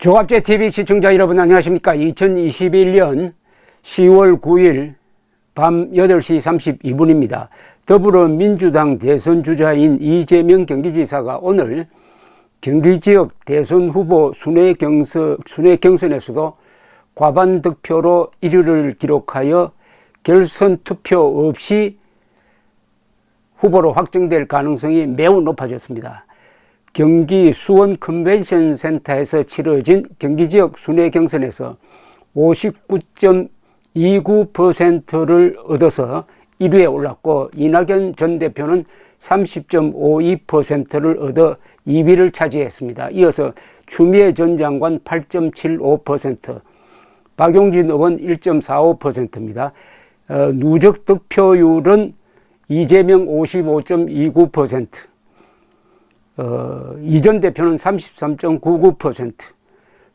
조갑제TV 시청자 여러분 안녕하십니까. 2021년 10월 9일 밤 8시 32분입니다. 더불어민주당 대선주자인 이재명 경기지사가 오늘 경기지역 대선 후보 순회 경선에서도 과반 득표로 1위를 기록하여 결선 투표 없이 후보로 확정될 가능성이 매우 높아졌습니다. 경기 수원 컨벤션 센터에서 치러진 경기지역 순회 경선에서 59.29%를 얻어서 1위에 올랐고, 이낙연 전 대표는 30.52%를 얻어 2위를 차지했습니다. 이어서 추미애 전 장관 8.75%, 박용진 의원 1.45%입니다. 누적 득표율은 이재명 55.29%, 이전 대표는 33.99%,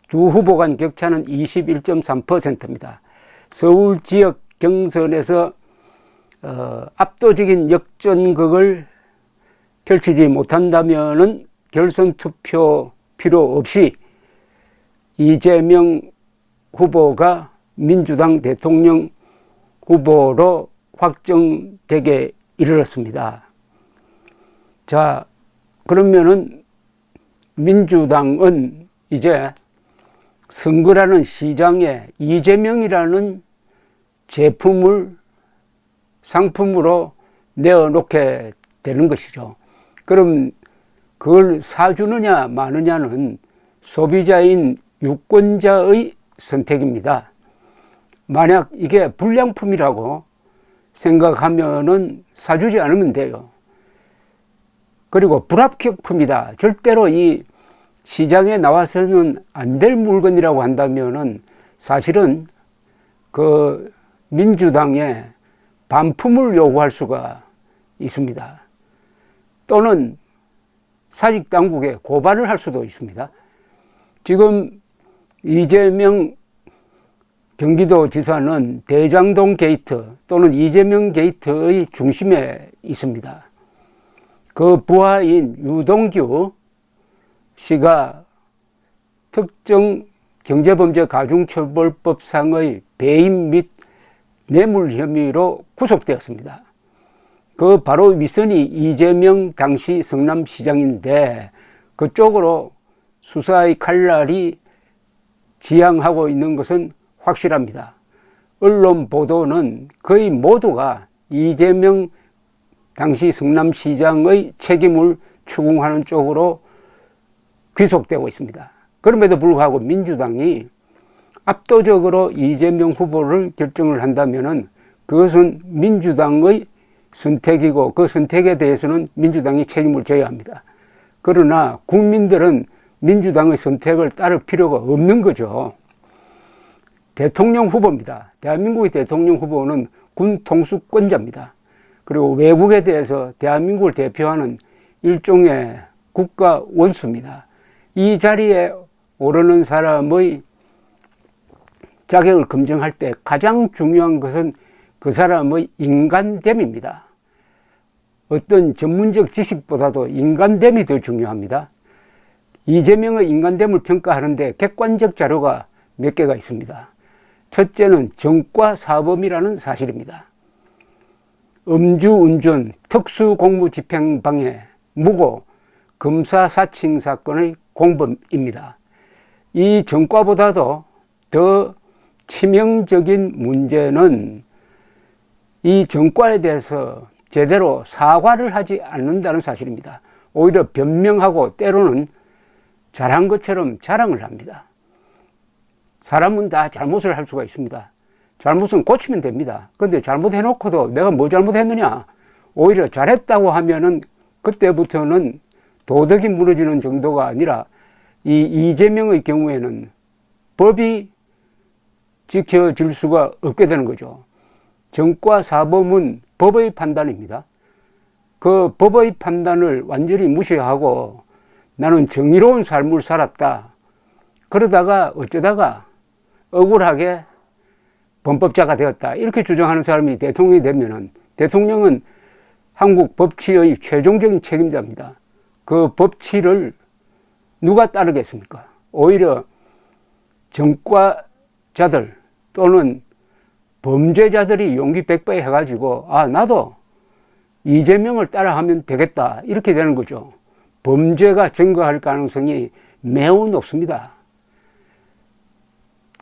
두 후보 간 격차는 21.3%입니다. 서울 지역 경선에서 압도적인 역전극을 펼치지 못한다면은 결선 투표 필요 없이 이재명 후보가 민주당 대통령 후보로 확정되게 이르렀습니다. 자, 그러면은 민주당은 이제 선거라는 시장에 이재명이라는 제품을 상품으로 내어놓게 되는 것이죠. 그럼 그걸 사주느냐 마느냐는 소비자인 유권자의 선택입니다. 만약 이게 불량품이라고 생각하면은 사주지 않으면 돼요. 그리고 불합격품이다, 절대로 이 시장에 나와서는 안 될 물건이라고 한다면은 사실은 그 민주당에 반품을 요구할 수가 있습니다. 또는 사직당국에 고발을 할 수도 있습니다. 지금 이재명 경기도지사는 대장동 게이트 또는 이재명 게이트의 중심에 있습니다. 그 부하인 유동규 씨가 특정 경제범죄 가중처벌법상의 배임 및 뇌물 혐의로 구속되었습니다. 그 바로 윗선이 이재명 당시 성남시장인데 그쪽으로 수사의 칼날이 지향하고 있는 것은 확실합니다. 언론 보도는 거의 모두가 이재명 당시 성남시장의 책임을 추궁하는 쪽으로 귀속되고 있습니다. 그럼에도 불구하고 민주당이 압도적으로 이재명 후보를 결정을 한다면은 그것은 민주당의 선택이고 그 선택에 대해서는 민주당이 책임을 져야 합니다. 그러나 국민들은 민주당의 선택을 따를 필요가 없는 거죠. 대통령 후보입니다. 대한민국의 대통령 후보는 군 통수권자입니다. 그리고 외국에 대해서 대한민국을 대표하는 일종의 국가 원수입니다. 이 자리에 오르는 사람의 자격을 검증할 때 가장 중요한 것은 그 사람의 인간됨입니다. 어떤 전문적 지식보다도 인간됨이 더 중요합니다. 이재명의 인간됨을 평가하는데 객관적 자료가 몇 개가 있습니다. 첫째는 전과사범이라는 사실입니다. 음주운전, 특수공무집행방해, 무고, 검사사칭 사건의 공범입니다. 이 전과보다도 더 치명적인 문제는 이 전과에 대해서 제대로 사과를 하지 않는다는 사실입니다. 오히려 변명하고 때로는 잘한 것처럼 자랑을 합니다. 사람은 다 잘못을 할 수가 있습니다. 잘못은 고치면 됩니다. 그런데 잘못해놓고도 내가 뭐 잘못했느냐, 오히려 잘했다고 하면은 그때부터는 도덕이 무너지는 정도가 아니라 이 이재명의 경우에는 법이 지켜질 수가 없게 되는 거죠. 전과사범은 법의 판단입니다. 그 법의 판단을 완전히 무시하고 나는 정의로운 삶을 살았다, 그러다가 어쩌다가 억울하게 범법자가 되었다, 이렇게 주장하는 사람이 대통령이 되면은 대통령은 한국 법치의 최종적인 책임자입니다. 그 법치를 누가 따르겠습니까? 오히려 전과자들 또는 범죄자들이 용기 백배 해가지고 나도 이재명을 따라하면 되겠다 이렇게 되는 거죠. 범죄가 증가할 가능성이 매우 높습니다.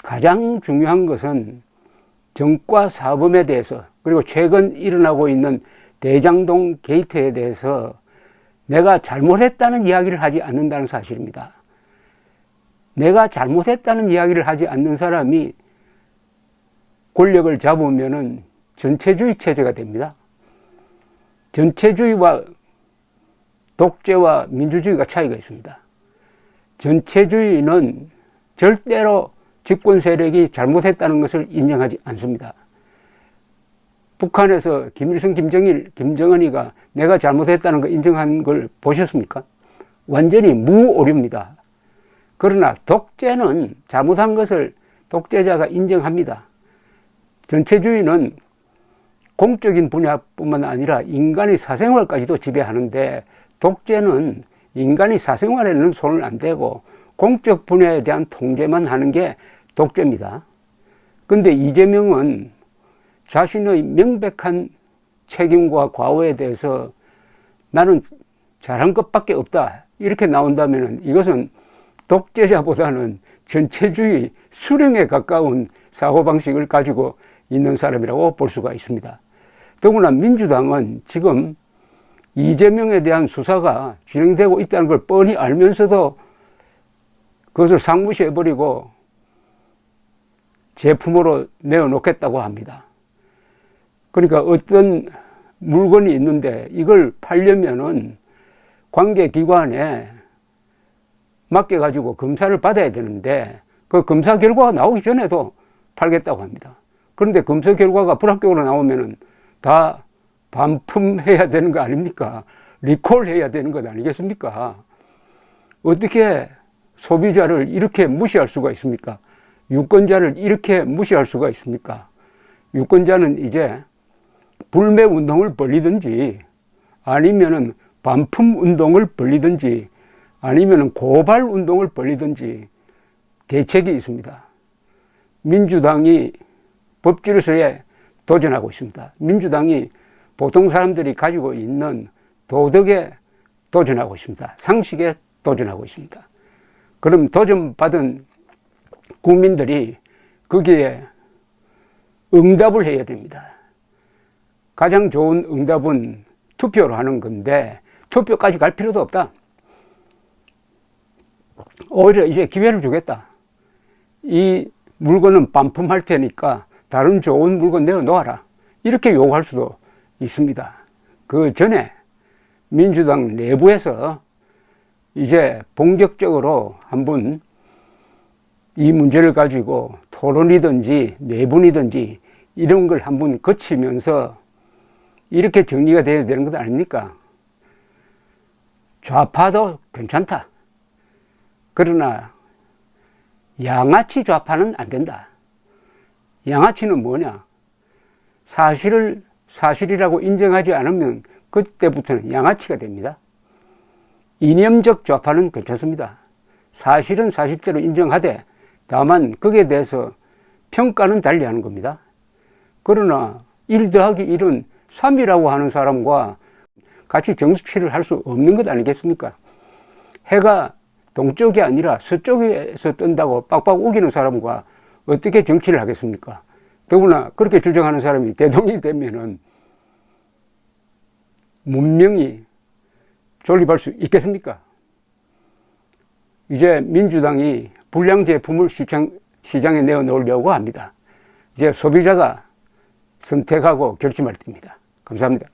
가장 중요한 것은 전과 사범에 대해서 그리고 최근 일어나고 있는 대장동 게이트에 대해서 내가 잘못했다는 이야기를 하지 않는다는 사실입니다. 내가 잘못했다는 이야기를 하지 않는 사람이 권력을 잡으면은 전체주의 체제가 됩니다. 전체주의와 독재와 민주주의가 차이가 있습니다. 전체주의는 절대로 집권 세력이 잘못했다는 것을 인정하지 않습니다. 북한에서 김일성, 김정일, 김정은이가 내가 잘못했다는 걸 인정한 걸 보셨습니까? 완전히 무오류입니다. 그러나 독재는 잘못한 것을 독재자가 인정합니다. 전체주의는 공적인 분야뿐만 아니라 인간의 사생활까지도 지배하는데 독재는 인간의 사생활에는 손을 안 대고 공적 분야에 대한 통제만 하는 게 독재입니다. 그런데 이재명은 자신의 명백한 책임과 과오에 대해서 나는 잘한 것밖에 없다 이렇게 나온다면 이것은 독재자보다는 전체주의 수령에 가까운 사고방식을 가지고 있는 사람이라고 볼 수가 있습니다. 더구나 민주당은 지금 이재명에 대한 수사가 진행되고 있다는 걸 뻔히 알면서도 그것을 상무시해버리고 제품으로 내어놓겠다고 합니다. 그러니까 어떤 물건이 있는데 이걸 팔려면은 관계기관에 맡겨가지고 검사를 받아야 되는데 그 검사 결과가 나오기 전에도 팔겠다고 합니다. 그런데 검사 결과가 불합격으로 나오면은 다 반품해야 되는 거 아닙니까? 리콜해야 되는 것 아니겠습니까? 어떻게 소비자를 이렇게 무시할 수가 있습니까? 유권자를 이렇게 무시할 수가 있습니까? 유권자는 이제 불매 운동을 벌이든지 아니면은 반품 운동을 벌이든지 아니면은 고발 운동을 벌이든지 대책이 있습니다. 민주당이 법질서에 도전하고 있습니다. 민주당이 보통 사람들이 가지고 있는 도덕에 도전하고 있습니다. 상식에 도전하고 있습니다. 그럼 도전받은 국민들이 거기에 응답을 해야 됩니다. 가장 좋은 응답은 투표로 하는 건데 투표까지 갈 필요도 없다. 오히려 이제 기회를 주겠다. 이 물건은 반품할 테니까 다른 좋은 물건 내어놓아라. 이렇게 요구할 수도 있습니다. 그 전에 민주당 내부에서 이제 본격적으로 한번 이 문제를 가지고 토론이든지 내분이든지 이런 걸 한번 거치면서 이렇게 정리가 돼야 되는 것 아닙니까? 좌파도 괜찮다. 그러나 양아치 좌파는 안 된다. 양아치는 뭐냐? 사실을 사실이라고 인정하지 않으면 그때부터는 양아치가 됩니다. 이념적 좌파는 괜찮습니다. 사실은 사실대로 인정하되 다만 거기에 대해서 평가는 달리하는 겁니다. 그러나 1 더하기 1은 3이라고 하는 사람과 같이 정치를 할 수 없는 것 아니겠습니까? 해가 동쪽이 아니라 서쪽에서 뜬다고 빡빡 우기는 사람과 어떻게 정치를 하겠습니까? 더구나 그렇게 주장하는 사람이 대통령이 되면은 문명이 존립할 수 있겠습니까? 이제 민주당이 불량 제품을 시장에 내어놓으려고 합니다. 이제 소비자가 선택하고 결심할 때입니다. 감사합니다.